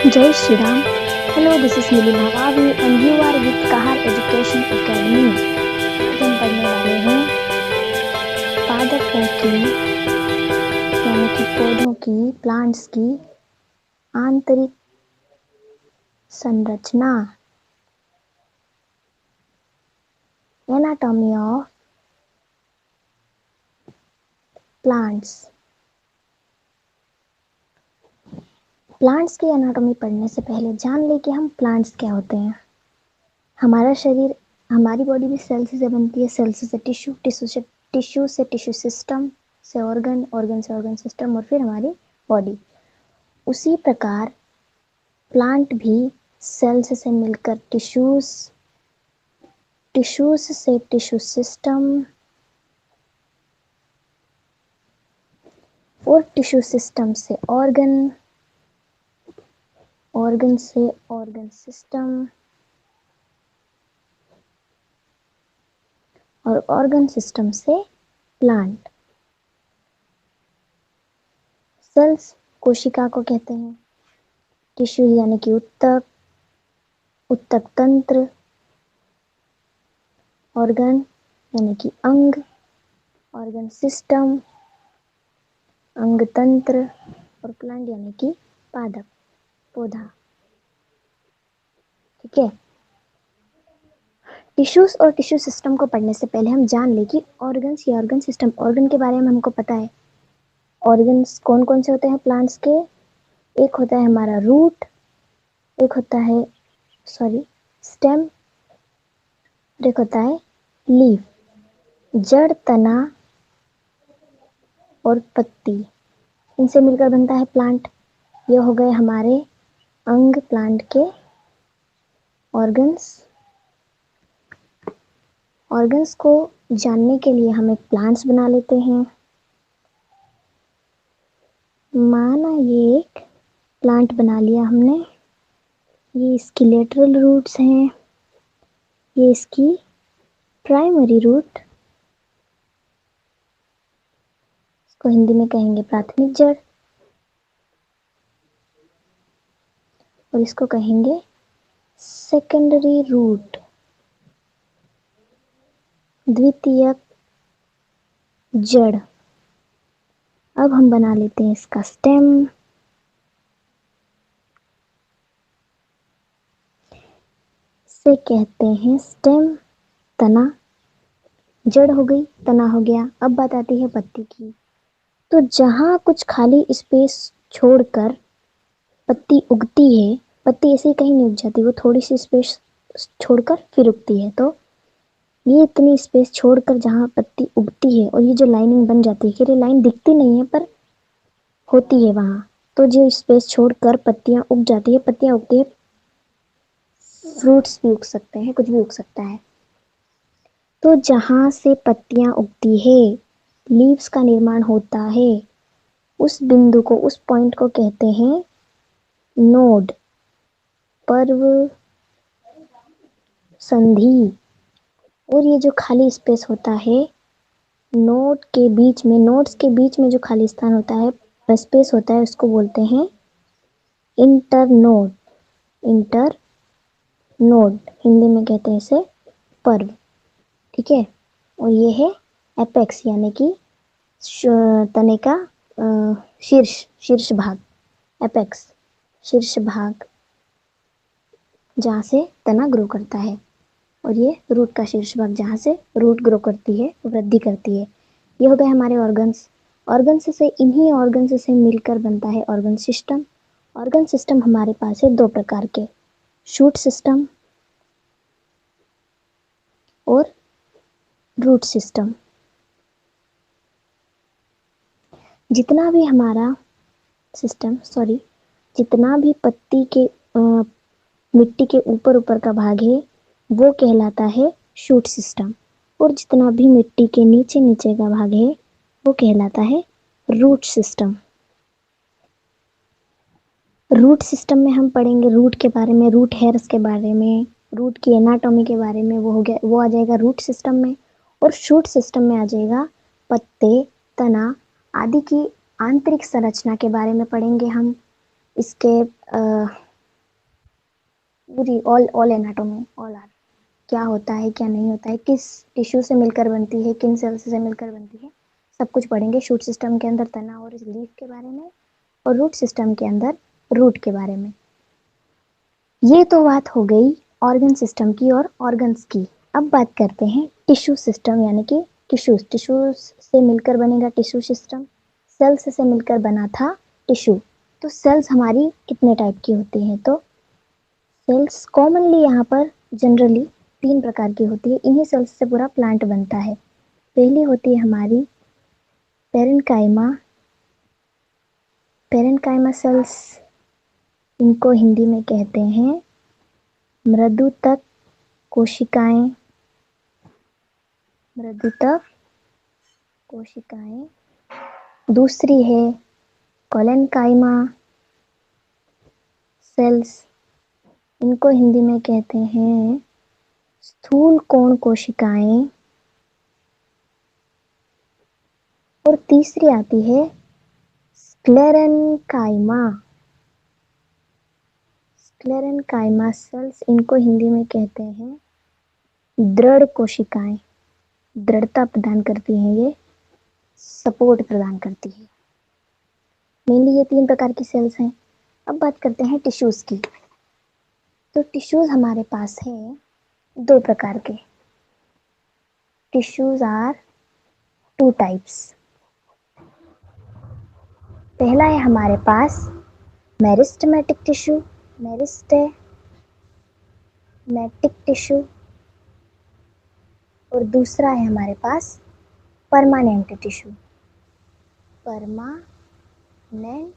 जय Shri Ram. Hello, this is Mili Bhavavi and you are with Kahar education academy. आज हम पढ़ने वाले हैं पादपों की यानी कि पौधों की, प्लांट्स की आंतरिक संरचना, एनाटॉमी ऑफ प्लांट्स। प्लांट्स की एनाटॉमी पढ़ने से पहले जान ले कि हम प्लांट्स क्या होते हैं। हमारा शरीर, हमारी बॉडी भी सेल्स से बनती है, सेल्स से टिश्यू, टिश्यू से टिश्यू सिस्टम, से ऑर्गन, ऑर्गन से ऑर्गन सिस्टम और फिर हमारी बॉडी। उसी प्रकार प्लांट भी सेल्स से मिलकर टिश्यूज, टिश्यूज से टिश्यू सिस्टम और टिश्यू सिस्टम से ऑर्गन, ऑर्गन से ऑर्गन सिस्टम और ऑर्गन सिस्टम से प्लांट। सेल्स कोशिका को कहते हैं, टिश्यू यानी कि ऊतक, ऊतक तंत्र, ऑर्गन यानी कि अंग, ऑर्गन सिस्टम, अंग तंत्र और प्लांट यानी कि पादप, पौधा। ठीक है। टिश्यूज और टिश्यू सिस्टम को पढ़ने से पहले हम जान ले कि ऑर्गन्स या ऑर्गन सिस्टम, ऑर्गन के बारे में हमको पता है। ऑर्गन्स कौन कौन से होते हैं प्लांट्स के? एक होता है हमारा रूट, एक होता है स्टेम, एक होता है लीफ, जड़, तना और पत्ती। इनसे मिलकर बनता है प्लांट। ये हो गए हमारे अंग, प्लांट के ऑर्गन्स। ऑर्गन्स को जानने के लिए हम एक प्लांट्स बना लेते हैं। माना ये एक प्लांट बना लिया हमने, ये इसकी लेटरल रूट्स हैं, ये इसकी प्राइमरी रूट, इसको हिंदी में कहेंगे प्राथमिक जड़, और इसको कहेंगे सेकेंडरी रूट, द्वितीयक जड़। अब हम बना लेते हैं इसका स्टेम। से कहते हैं स्टेम, तना, जड़ हो गई, तना हो गया। अब बात आती है पत्ती की। तो जहां कुछ खाली स्पेस छोड़कर पत्ती उगती है, पत्ती ऐसे ही कहीं नहीं उग जाती, वो थोड़ी सी स्पेस छोड़कर फिर उगती है। तो ये इतनी स्पेस छोड़कर जहां पत्ती उगती है और ये जो लाइनिंग बन जाती है, ये लाइन दिखती नहीं है पर होती है वहां। तो जो स्पेस छोड़कर पत्तियां उग जाती है, पत्तियां उगती है, फ्रूट्स भी उग सकते हैं, कुछ भी उग सकता है। तो जहां से पत्तियां उगती है, लीव्स का निर्माण होता है, उस बिंदु को, उस पॉइंट को कहते हैं नोड, पर्व संधि। और ये जो खाली स्पेस होता है नोड के बीच में, नोड्स के बीच में जो खाली स्थान होता है, स्पेस होता है, उसको बोलते हैं इंटरनोड। इंटरनोड हिंदी में कहते हैं इसे पर्व। ठीक है। और ये है एपेक्स यानी कि तने का शीर्ष भाग, एपेक्स शीर्ष भाग, जहाँ से तना ग्रो करता है। और ये रूट का शीर्ष भाग, जहाँ से रूट ग्रो करती है, वृद्धि करती है। ये हो गए हमारे ऑर्गन्स। ऑर्गन्स से, इन्हीं ऑर्गन्स से मिलकर बनता है ऑर्गन सिस्टम। ऑर्गन सिस्टम हमारे पास है दो प्रकार के, शूट सिस्टम और रूट सिस्टम। जितना भी हमारा सिस्टम, जितना भी पत्ती के मिट्टी के ऊपर ऊपर का भाग है वो कहलाता है शूट सिस्टम, और जितना भी मिट्टी के नीचे नीचे का भाग है वो कहलाता है रूट सिस्टम। रूट सिस्टम में हम पढ़ेंगे रूट के बारे में, रूट हेयर्स के बारे में, रूट की एनाटॉमी के बारे में। वो हो गया, वो आ जाएगा रूट सिस्टम में। और शूट सिस्टम में आ जाएगा पत्ते, तना आदि की आंतरिक संरचना के बारे में पढ़ेंगे हम। इसके पूरी ऑल एनाटॉमी ऑल आर, क्या होता है क्या नहीं होता है, किस टिश्यू से मिलकर बनती है, किन सेल्स से मिलकर बनती है, सब कुछ पढ़ेंगे। शूट सिस्टम के अंदर तना और लीफ के बारे में, और रूट सिस्टम के अंदर रूट के बारे में। ये तो बात हो गई ऑर्गन सिस्टम की और ऑर्गन्स की। अब बात करते हैं टिश्यू सिस्टम यानी कि टिश्यूज। टिश्यूज से मिलकर बनेगा टिश्यू सिस्टम, सेल्स से मिलकर बना था टिश्यू। तो सेल्स हमारी कितने टाइप की होती हैं? तो सेल्स कॉमनली यहाँ पर जनरली 3 प्रकार की होती है। इन्हीं सेल्स से पूरा प्लांट बनता है। पहली होती है हमारी पेरेन्काइमा। पेरेन्काइमा सेल्स, इनको हिंदी में कहते हैं मृदुतक कोशिकाएं। मृदुतक कोशिकाएं। दूसरी है कोलेनकाइमा सेल्स, इनको हिंदी में कहते हैं स्थूल कोण कोशिकाएं। और तीसरी आती है स्क्लेरेन्काइमा। स्क्लेरेन्काइमा सेल्स, इनको हिंदी में कहते हैं दृढ़ कोशिकाएं। दृढ़ता प्रदान करती हैं ये, सपोर्ट प्रदान करती है। मेनली ये 3 प्रकार की सेल्स हैं। अब बात करते हैं टिश्यूज की। तो टिश्यूज हमारे पास है 2 प्रकार के। Tissues are 2 types. पहला है हमारे पास मेरिस्टेमेटिक टिश्यू, मेरिस्टेमेटिक टिश्यू। और दूसरा है हमारे पास permanent tissue, permanent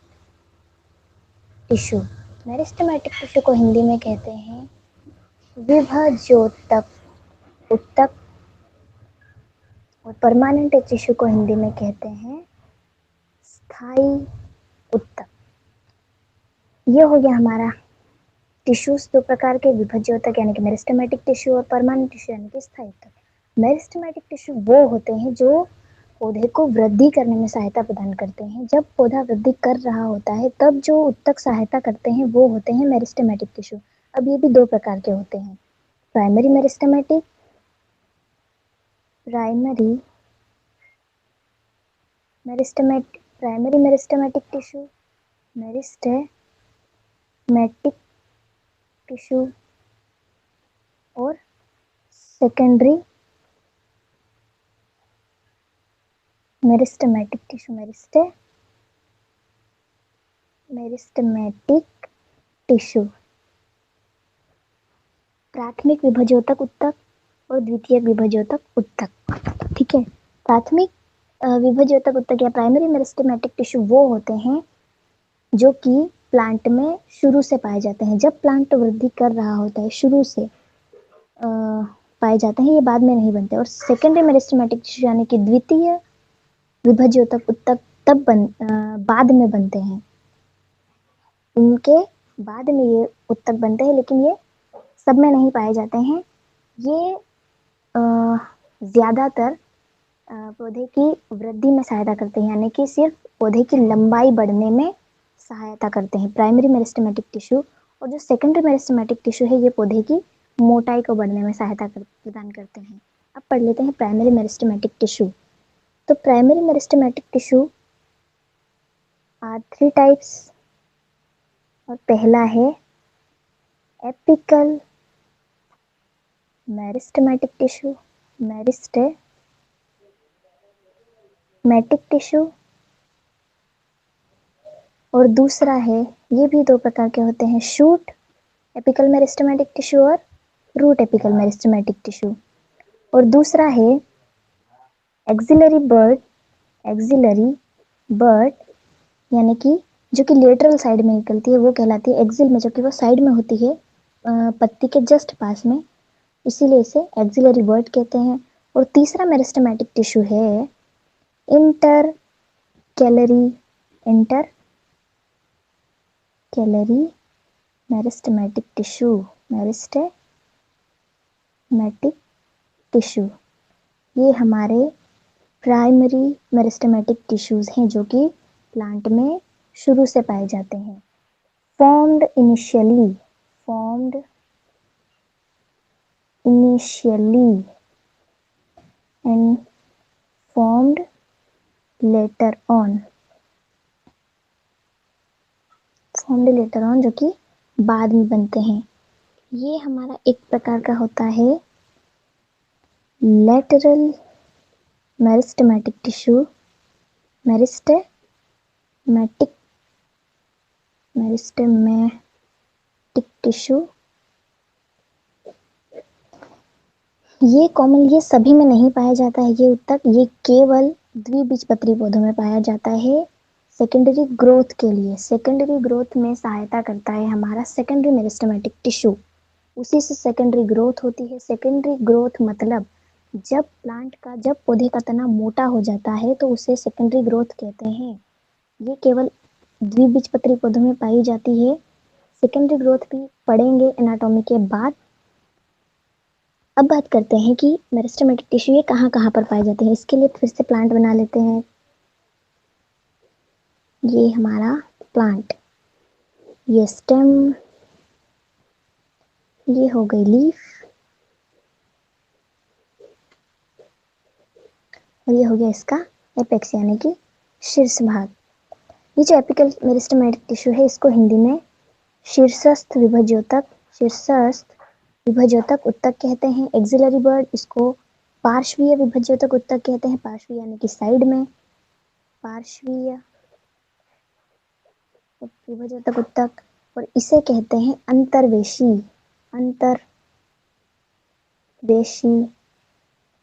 tissue. Meristematic tissue को हिंदी में कहते हैं विभज्योतक उत्तक, और परमानेंट टिश्यू को हिंदी में कहते हैं स्थायी उत्तक। ये हो गया हमारा टिश्यूज 2 प्रकार के, विभज्योतक यानी कि मेरिस्टेमेटिक टिश्यू और परमानेंट टिश्यू यानी कि स्थायी उत्तक। मेरिस्टेमेटिक टिश्यू वो होते हैं जो पौधे को वृद्धि करने में सहायता प्रदान करते हैं। जब पौधा वृद्धि कर रहा होता है तब जो उत्तक सहायता करते हैं वो होते हैं मेरिस्टेमेटिक टिश्यू। अब ये भी 2 प्रकार के होते हैं, primary meristematic, primary meristematic tissue, meristematic tissue, और secondary meristematic tissue, meristematic tissue. प्राथमिक विभज्योतक उत्तक और द्वितीयक विभज्योतक उत्तक। ठीक है, प्राथमिक विभज्योतक उत्तक या प्राइमरी मेरिस्टेमेटिक टिश्यू वो होते हैं जो कि प्लांट में शुरू से पाए जाते हैं। जब प्लांट वृद्धि कर रहा होता है बाद से पाए जाते हैं, ये बाद में नहीं बनते। और सेकेंडरी मेरिस्टेमेटिक टिश्यू यानी कि द्वितीय विभज्योतक उत्तक बाद में बनते हैं। इनके बाद में ये उत्तक बनते हैं, लेकिन ये सब में नहीं पाए जाते हैं। ये ज़्यादातर पौधे की वृद्धि में सहायता करते हैं, यानी कि सिर्फ पौधे की लंबाई बढ़ने में सहायता करते हैं, प्राइमरी मेरिस्टेमेटिक टिश्यू। और जो सेकेंडरी मेरिस्टेमेटिक टिश्यू है ये पौधे की मोटाई को बढ़ने में सहायता प्रदान करते हैं। अब पढ़ लेते हैं प्राइमरी मेरिस्टेमेटिक टिश्यू। तो primary meristematic tissue are 3 types. और पहला है apical meristematic tissue, meristematic tissue. और दूसरा है, ये भी 2 प्रकार के होते हैं, शूट एपिकल मेरिस्टेमेटिक टिश्यू और रूट एपिकल मेरिस्टेमेटिक टिश्यू। और दूसरा है एक्सिलरी बर्ड यानी कि जो कि लेटरल साइड में निकलती है वो कहलाती है एक्सिल में, जो कि वो साइड में होती है पत्ती के जस्ट पास में, इसीलिए इसे एक्सिलरी बर्ड कहते हैं। और तीसरा मेरिस्टेमेटिक टिश्यू है इंटरकैलरी मेरिस्टेमेटिक टिश्यू। ये हमारे प्राइमरी मेरिस्टेमेटिक टिश्यूज हैं जो कि प्लांट में शुरू से पाए जाते हैं। Formed initially and formed later on, जो कि बाद में बनते हैं। ये हमारा एक प्रकार का होता है lateral meristematic tissue, meristematic tissue. ये कॉमन, ये सभी में नहीं पाया जाता है, ये उत्तक, ये केवल द्विबीजपत्री पौधों में पाया जाता है सेकेंडरी ग्रोथ के लिए। सेकेंडरी ग्रोथ में सहायता करता है हमारा सेकेंडरी मेरिस्टेमेटिक टिश्यू, उसी से सेकेंडरी ग्रोथ होती है। सेकेंडरी ग्रोथ मतलब जब पौधे का तना मोटा हो जाता है तो उसे सेकेंडरी ग्रोथ कहते हैं। ये केवल द्विबीजपत्री पौधों में पाई जाती है। सेकेंडरी ग्रोथ भी पढ़ेंगे एनाटॉमी के बाद। अब बात करते हैं कि मेरिस्टेमेटिक टिश्यू ये कहाँ कहाँ पर पाए जाते हैं। इसके लिए फिर से प्लांट बना लेते हैं। ये हमारा प्लांट, ये स्टेम, ये हो गई लीफ और ये हो गया इसका एपेक्स यानी कि शीर्ष भाग। ये जो एपिकल मेरिस्टेमेटिक टिश्यू है इसको हिंदी में शीर्षस्थ विभज्योतक उत्तक कहते हैं। एक्सिलरी बर्ड इसको पार्श्वीय विभज्योतक उत्तक कहते हैं। पार्श्वीय यानी कि साइड में, पार्श्वीय विभज्योतक उत्तक। और इसे कहते हैं अंतर्वेशी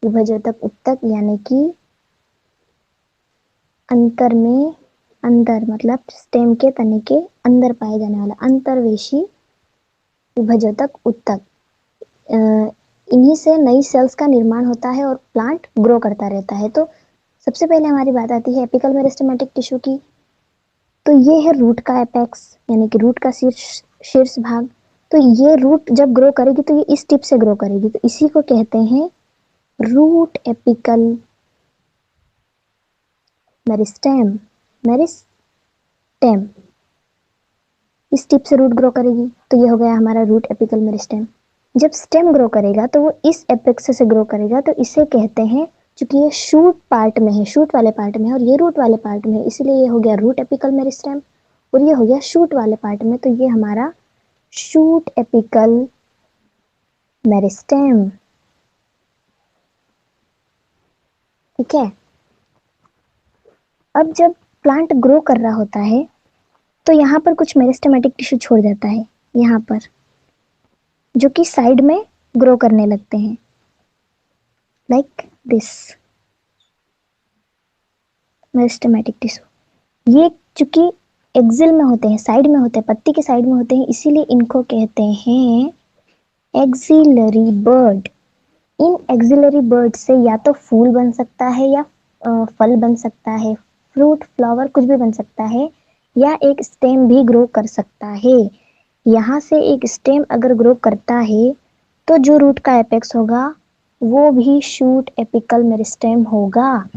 विभज्योतक उत्तक यानी कि अंतर में, अंदर मतलब स्टेम के तने के अंदर पाए जाने वाला अंतर्वेशी विभज्योतक उत्तक। इन्हीं से नई सेल्स का निर्माण होता है और प्लांट ग्रो करता रहता है। तो सबसे पहले हमारी बात आती है एपिकल मेरिस्टेमेटिक टिश्यू की। तो ये है रूट का एपेक्स यानी कि रूट का शीर्ष भाग। तो ये रूट जब ग्रो करेगी तो ये इस टिप से ग्रो करेगी, तो इसी को कहते हैं रूट एपिकल मेरिस्टेम। इस टिप से रूट ग्रो करेगी, तो ये हो गया हमारा रूट एपिकल मेरिस्टेम। जब स्टेम ग्रो करेगा तो वो इस एपेक्स से ग्रो करेगा, तो इसे कहते हैं, चूंकि ये शूट पार्ट में है, शूट वाले पार्ट में है और ये रूट वाले पार्ट में है, इसलिए ये हो गया रूट एपिकल मेरिस्टेम और ये हो गया शूट वाले पार्ट में, तो ये हमारा शूट एपिकल मेरिस्टेम। ठीक है। अब जब प्लांट ग्रो कर रहा होता है तो यहाँ पर कुछ मेरिस्टेमेटिक टिश्यू छोड़ जाता है, यहाँ पर, जो कि साइड में ग्रो करने लगते हैं, लाइक दिस मेरिस्टेमेटिक टिश्यू। ये चूंकि एक्सिल में होते हैं, साइड में होते हैं, पत्ती के साइड में होते हैं, इसीलिए इनको कहते हैं एक्सिलरी बर्ड। इन एक्सिलरी बर्ड से या तो फूल बन सकता है या फल बन सकता है, फ्रूट, फ्लावर कुछ भी बन सकता है, या एक स्टेम भी ग्रो कर सकता है। यहाँ से एक स्टेम अगर ग्रो करता है तो जो रूट का एपेक्स होगा वो भी शूट एपिकल मेरिस्टेम होगा।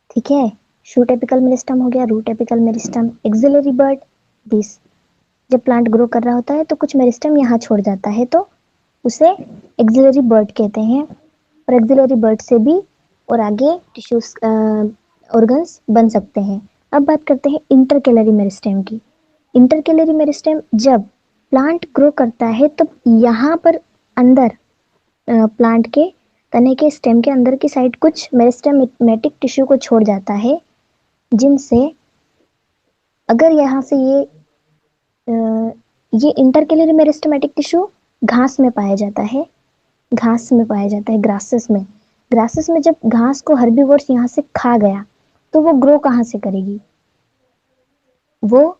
ठीक है, शूट एपिकल मेरिस्टेम हो गया, root apical meristem, axillary bud this. जब प्लांट ग्रो कर रहा होता है तो कुछ मेरिस्टेम यहाँ छोड़ जाता है, तो उसे एक्सिलरी बर्ड कहते हैं। और एक्सिलरी बर्ड से भी और आगे टिश्यूज ऑर्गन्स बन सकते हैं। अब बात करते हैं इंटरकेलरी मेरिस्टेम की। इंटरकेलरी मेरिस्टेम जब प्लांट ग्रो करता है तो यहाँ पर अंदर प्लांट के तने के स्टेम के अंदर की साइड कुछ मेरिस्टेमेटिक टिश्यू को छोड़ जाता है, जिनसे अगर यहाँ से ये इंटरकेलरी मेरिस्टेमेटिक टिश्यू घास में पाया जाता है, ग्रासेस में। ग्रासेस में जब घास को हर्बीवोर्स यहाँ से खा गया तो वो ग्रो कहाँ से करेगी, वो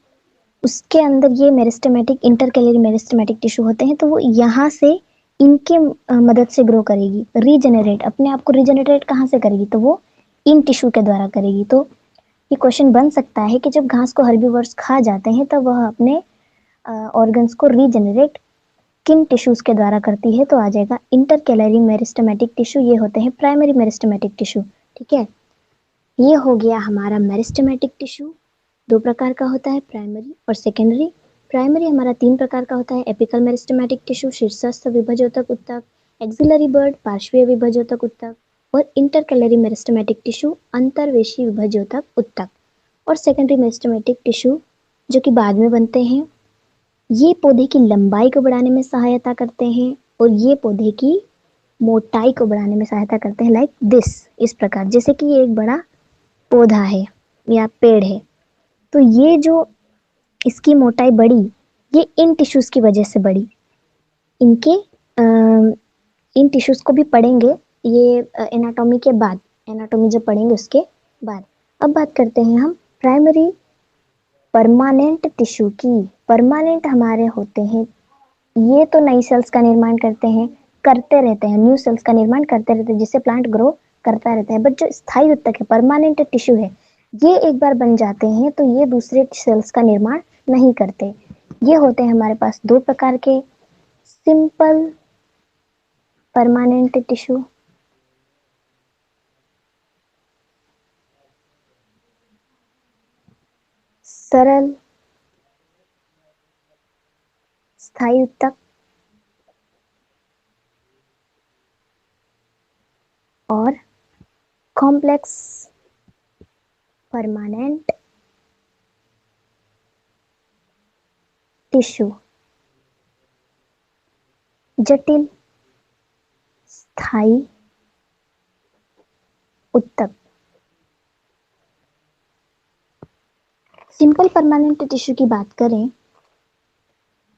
उसके अंदर ये मेरिस्टेमेटिक इंटरकेलरी मेरिस्टेमेटिक टिश्यू होते हैं, तो वो यहाँ से इनके मदद से ग्रो करेगी, रीजेनरेट, अपने आप को रीजेनरेट कहाँ से करेगी, तो वो इन टिश्यू के द्वारा करेगी। तो ये क्वेश्चन बन सकता है कि जब घास को हर्बीवोर्स खा जाते हैं तब वह अपने ऑर्गन्स को रीजेनरेट किन टिश्यूज के द्वारा करती है, तो आ जाएगा इंटरकेलरी मेरिस्टेमेटिक टिश्यू। ये होते हैं प्राइमरी मेरिस्टेमेटिक टिश्यू। ठीक है, ये हो गया हमारा मेरिस्टेमेटिक टिश्यू। दो प्रकार का होता है, प्राइमरी और सेकेंडरी। प्राइमरी हमारा 3 प्रकार का होता है, एपिकल मेरिस्टेमेटिक टिश्यू, शीर्षस्थ विभज्योतक ऊतक, एक्सिलरी बर्ड पार्श्वीय विभज्योतक ऊतक और इंटरकैलरी मेरिस्टेमेटिक टिश्यू अंतर्वेशी विभज्योतक ऊतक और सेकेंडरी मेरिस्टेमेटिक टिश्यू जो कि बाद में बनते हैं। ये पौधे की लंबाई को बढ़ाने में सहायता करते हैं और ये पौधे की मोटाई को बढ़ाने में सहायता करते हैं, लाइक दिस, इस प्रकार, जैसे कि ये एक बड़ा पौधा है या पेड़ है, तो ये जो इसकी मोटाई बढ़ी, ये इन टिश्यूज की वजह से बढ़ी। इनके इन टिश्यूज को भी पढ़ेंगे ये एनाटॉमी के बाद, एनाटॉमी जब पढ़ेंगे उसके बाद। अब बात करते हैं हम प्राइमरी परमानेंट टिश्यू की। परमानेंट हमारे होते हैं, ये तो नई सेल्स का निर्माण करते रहते हैं, न्यू सेल्स का निर्माण करते रहते हैं, जिससे प्लांट ग्रो करता रहता है। बट जो स्थायी ऊतक है, परमानेंट टिश्यू है, ये एक बार बन जाते हैं तो ये दूसरे सेल्स का निर्माण नहीं करते। ये होते हैं हमारे पास 2 प्रकार के, सिंपल परमानेंट टिश्यू सरल स्थायी ऊतक और कॉम्प्लेक्स परमानेंट टिश्यू। जटिल स्थायी ऊतक। सिंपल परमानेंट टिश्यू की बात करें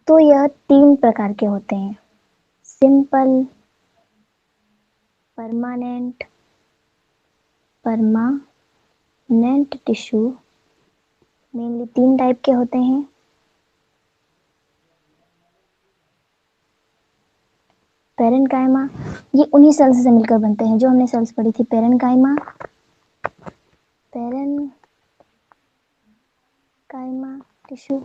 तो यह 3 प्रकार के होते हैं, simple permanent tissue mainly 3 type के होते हैं। पेरेन्काइमा, ये उन्हीं सेल्स से मिलकर बनते हैं जो हमने सेल्स पढ़ी थी, पेरेन्काइमा टिश्यू,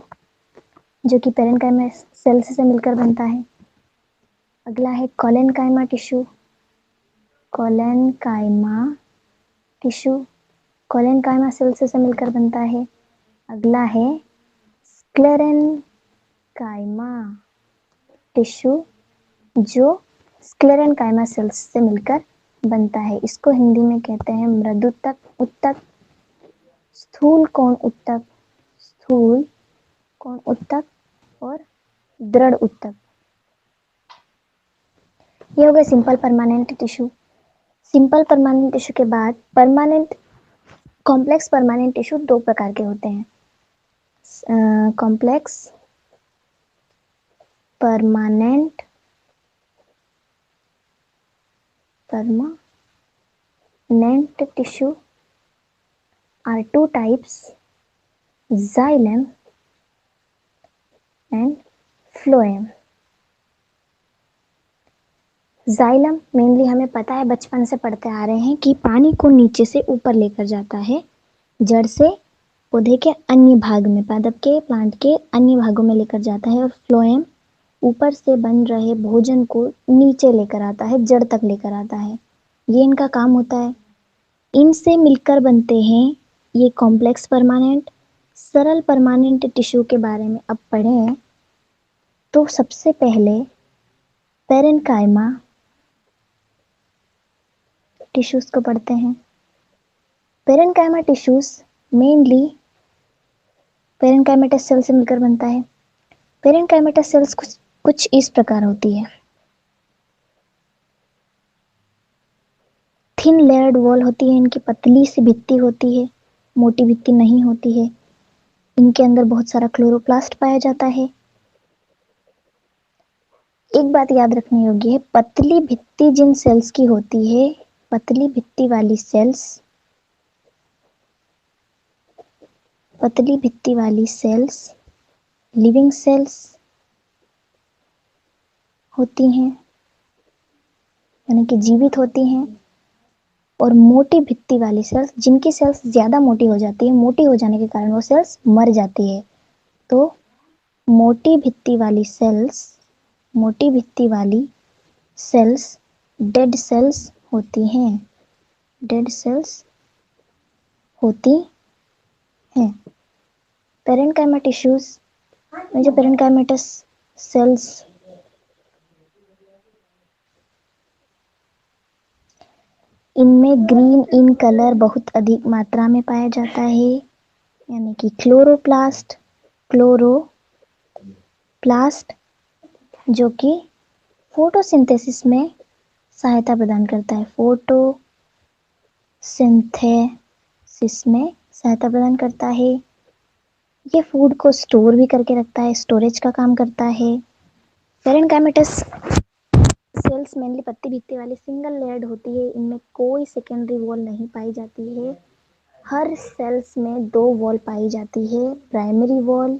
जो कि पेरेन्काइमा सेल्स से मिलकर बनता है। अगला है कोलेनकाइमा टिश्यू, कोलेनकाइमा सेल्स से मिलकर बनता है। अगला है स्क्लेरेनकाइमा टिश्यू, जो स्क्लेरेनकाइमा सेल्स से मिलकर बनता है। इसको हिंदी में कहते हैं मृदुतक ऊतक, स्थूल कोण ऊतक और दृढ़ ऊतक। ये हो गए simple permanent tissue. Simple permanent tissue के बाद कॉम्प्लेक्स परमानेंट टिश्यू 2 प्रकार के होते हैं, complex permanent tissue are 2 types, xylem and phloem। Xylem mainly हमें पता है, बचपन से पढ़ते आ रहे हैं कि पानी को नीचे से ऊपर लेकर जाता है, जड़ से पौधे के अन्य भाग में, पादप के प्लांट के अन्य भागों में लेकर जाता है, और फ्लोएम ऊपर से बन रहे भोजन को नीचे लेकर आता है, जड़ तक लेकर आता है। ये इनका काम होता है। इनसे मिलकर बनते हैं ये कॉम्प्लेक्स परमानेंट। सरल परमानेंट टिश्यू के बारे में अब पढ़ें तो सबसे पहले पेरेन्काइमा टिश्यूज को पढ़ते हैं। पेरेन्काइमा टिश्यूज मेनली पेरेन्काइमेटस सेल से मिलकर बनता है। पेरेन्काइमेटस सेल्स कुछ इस प्रकार होती है, थिन लेयर्ड वॉल होती है, इनकी पतली सी भित्ति होती है, मोटी भित्ति नहीं होती है। इनके अंदर बहुत सारा क्लोरोप्लास्ट पाया जाता है। एक बात याद रखने योग्य है, पतली भित्ति जिन सेल्स की होती है, पतली भित्ति वाली सेल्स लिविंग सेल्स होती हैं, यानी कि जीवित होती हैं। और मोटी भित्ति वाली सेल्स, जिनकी सेल्स ज़्यादा मोटी हो जाती है, मोटी हो जाने के कारण वो सेल्स मर जाती है, तो मोटी भित्ति वाली सेल्स डेड सेल्स होती हैं, पेरेन्काइमा टिश्यूज जो पेरेन्काइमेटस सेल्स इनमें ग्रीन इन कलर बहुत अधिक मात्रा में पाया जाता है, यानी कि क्लोरोप्लास्ट जो कि फोटोसिंथेसिस में सहायता प्रदान करता है, फोटोसिंथेसिस में सहायता प्रदान करता है। ये फूड को स्टोर भी करके रखता है, स्टोरेज का काम करता है। पेरेन्काइमेटस सेल्स मेनली पत्ती भित्ति वाली सिंगल लेयर्ड होती है, इनमें कोई सेकेंडरी वॉल नहीं पाई जाती है। हर सेल्स में 2 वॉल पाई जाती है, प्राइमरी वॉल